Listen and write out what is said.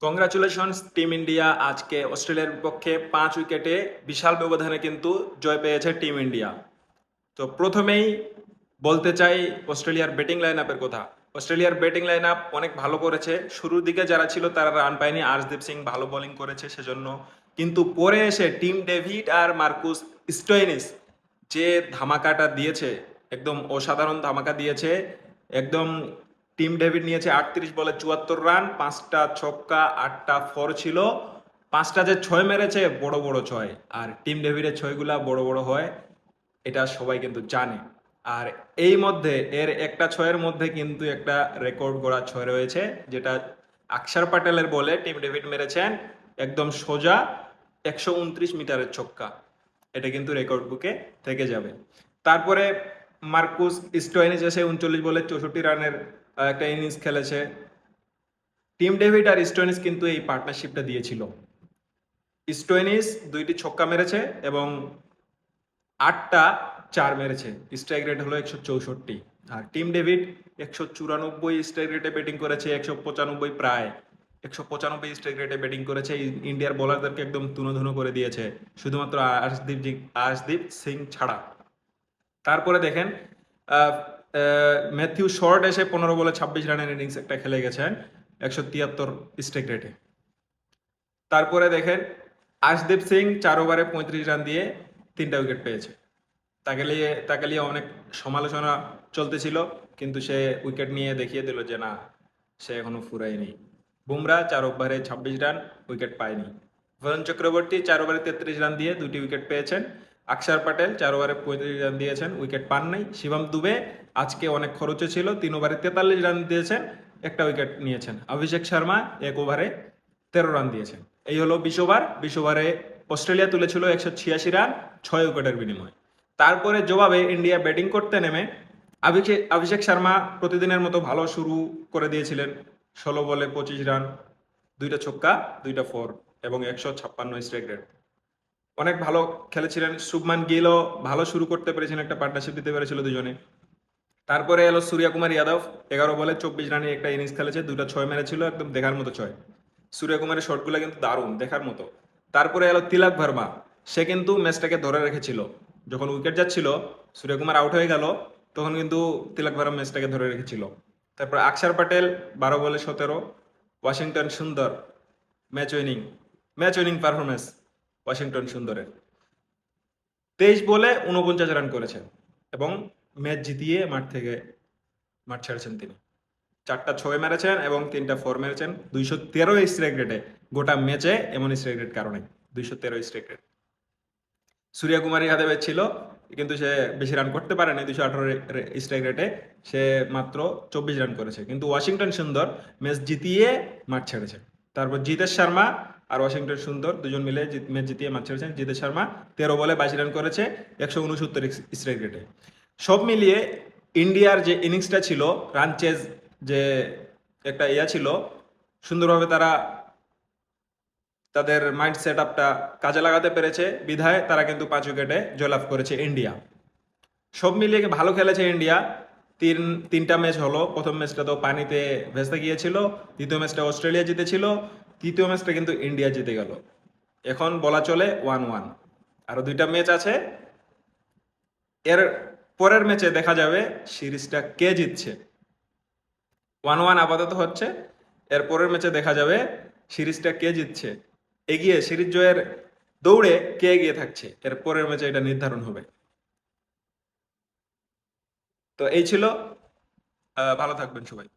Congratulations team India. আজকে অস্ট্রেলিয়ার বিপক্ষে 5 উইকেটে বিশাল ব্যবধানে কিন্তু জয় পেয়েছে টিম ইন্ডিয়া। তো প্রথমেই বলতে চাই অস্ট্রেলিয়ার ব্যাটিং লাইন আপের কথা। অস্ট্রেলিয়ার ব্যাটিং লাইন আপ অনেক ভালো করেছে। শুরুর দিকে যারা ছিল তারা রান পায়নি, আর্শদীপ সিং ভালো বোলিং করেছে সেজন্য। কিন্তু পরে এসে টিম ডেভিড আর মার্কুস স্টোয়নিস যে ধামাকাটা দিয়েছে, একদম অসাধারণ ধামাকা দিয়েছে। একদম টিম ডেভিড নিয়েছে 38 বলে 74 রান, 5টা ছক্কা 8টা ফোর ছিল। 5টা যে ছয় মেরেছে বড় বড় ছয়, আর টিম ডেভিডের ছয়গুলা বড় বড় হয়, এটা সবাই কিন্তু জানে। আর এই মধ্যে এর একটা ছয়ের মধ্যে কিন্তু একটা রেকর্ড গড়া ছয় রয়েছে, যেটা আকসার প্যাটেলের বলে টিম ডেভিড মেরেছেন একদম সোজা 129 মিটারের ছক্কা। এটা কিন্তু রেকর্ড বুকে থেকে যাবে। তারপরে মার্কুস স্টোয়নিস এসে 39 বলে 64 রানের একটা ইনিংস খেলেছে। টিম ডেভিড আর স্টোয়নিস কিন্তু এই পার্টনারশিপটা দিয়েছিল। স্টোয়নিস 2টি ছক্কা মেরেছে এবং 8টা চার মেরেছে। স্ট্রাইক রেট হলো 164। আর টিম ডেভিড 194 স্ট্রাইক রেটে ব্যাটিং করেছে, 195 প্রায় 195 স্ট্রাইক রেটে ব্যাটিং করেছে। ইন্ডিয়ার বোলারদেরকে একদম তুনোধুনো করে দিয়েছে, শুধুমাত্র আর্শদীপ সিং ছাড়া। তারপরে দেখেন ম্যাথিউ শর্ট এসে 15 বলে 26 রানের ইনিংস একটা খেলে গেছেন 173 স্ট্রাইক রেটে। তারপরে দেখেন আর্শদীপ সিং 4 ওভারে 35 রান দিয়ে 3টা উইকেট পেয়েছে। তাকে নিয়ে অনেক সমালোচনা চলতেছিল, কিন্তু সে উইকেট নিয়ে দেখিয়ে দিল যে না, সে এখনো ফুরায়নি। বুমরা 4 ওভারে 26 রান, উইকেট পায়নি। বরুণ চক্রবর্তী 4 ওভারে 33 রান দিয়ে 2টি উইকেট পেয়েছেন। আকসার প্যাটেল 4 ওভারে 35 রান দিয়েছেন, উইকেট পান নাই। শিবম দুবে আজকে অনেক খরচে ছিল, 3 ওভারে 43 রান দিয়েছেন, একটা উইকেট নিয়েছেন। অভিষেক শর্মা 1 ওভারে 13 রান দিয়েছেন। এই হলো 20 ওভার। 20 ওভারে অস্ট্রেলিয়া তুলেছিল 186 রান 6 উইকেটের বিনিময়ে। তারপরে জবাবে ইন্ডিয়া ব্যাটিং করতে নেমে অভিষেক শর্মা প্রতিদিনের মতো ভালো শুরু করে দিয়েছিলেন। 16 বলে 25 রান, 2টা ছক্কা 2টা ফোর এবং 156 স্ট্রাইক রেট। অনেক ভালো খেলেছিলেন। শুভমান গিলও ভালো শুরু করতে পেরেছিলেন, একটা পার্টনারশিপ দিতে পেরেছিল দুজনে। তারপরে এলো সূর্যকুমার যাদব, 11 বলে 24 রানে একটা ইনিংস খেলেছে, 2টা ছয় মেরেছিল, একদম দেখার মতো ছয়। সূর্যকুমারের শটগুলো কিন্তু দারুণ, দেখার মতো। তারপরে এলো তিলক ভার্মা, সে কিন্তু ম্যাচটাকে ধরে রেখেছিল। যখন উইকেট যাচ্ছিল, সূর্যকুমার আউট হয়ে গেল, তখন কিন্তু তিলক ভার্মা ম্যাচটাকে ধরে রেখেছিল। তারপর আকসার প্যাটেল 12 বলে 17, ওয়াশিংটন সুন্দর ম্যাচ উইনিং পারফরমেন্স ওয়াশিংটন সুন্দরের। 23 বলে 49 রান করেছেন এবং ম্যাচ জিতিয়ে মাঠ ছেড়েছেন তিনি। 4টা ছয় মেরেছেন এবং 3টা ফোর মেরেছেন। 213 স্ট্রাইক রেটে গোটা ম্যাচে, এমন স্ট্রাইক রেট কারণে 213 স্ট্রাইক রেট। সূর্যকুমার যাদব ছিল, কিন্তু সে বেশি রান করতে পারেনি। 218 স্ট্রাইক রেটে সে মাত্র 24 রান করেছে, কিন্তু ওয়াশিংটন সুন্দর ম্যাচ জিতিয়ে মাঠ ছেড়েছে। তারপর জিতেশ শর্মা আর ওয়াশিংটন সুন্দর দুজন মিলে ম্যাচ জিতিয়ে মাঠ ছেড়েছেন। জিতেশ শর্মা 13 বলে 22 রান করেছে 169 স্ট্রাইক রেটে। সব মিলিয়ে ইন্ডিয়ার যে ইনিংসটা ছিল, রান চেজ যে একটা ছিল, সুন্দরভাবে তারা তাদের মাইন্ড সেট আপটা কাজে লাগাতে পেরেছে, বিধায় তারা কিন্তু 5 উইকেটে জয়লাভ করেছে ইন্ডিয়া। সব মিলিয়ে ভালো খেলেছে ইন্ডিয়া। তিনটা ম্যাচ হলো। প্রথম ম্যাচটা তো পানিতে ভেস্তে গিয়েছিল, দ্বিতীয় ম্যাচটা অস্ট্রেলিয়া জিতেছিল, তৃতীয় ম্যাচটা কিন্তু ইন্ডিয়া জিতে গেল। এখন বলা চলে 1-1। আরো 2টা ম্যাচ আছে, এর পরের ম্যাচে দেখা যাবে সিরিজটা কে জিতছে। 1-1 আপাতত হচ্ছে, এর পরের ম্যাচে দেখা যাবে সিরিজটা কে জিতছে। সিরিজ জয়ের দৌড়ে কে এগিয়ে থাকছে, এর পরের ম্যাচে এটা নির্ধারণ হবে। তো এই ছিল। ভালো থাকবেন সবাই।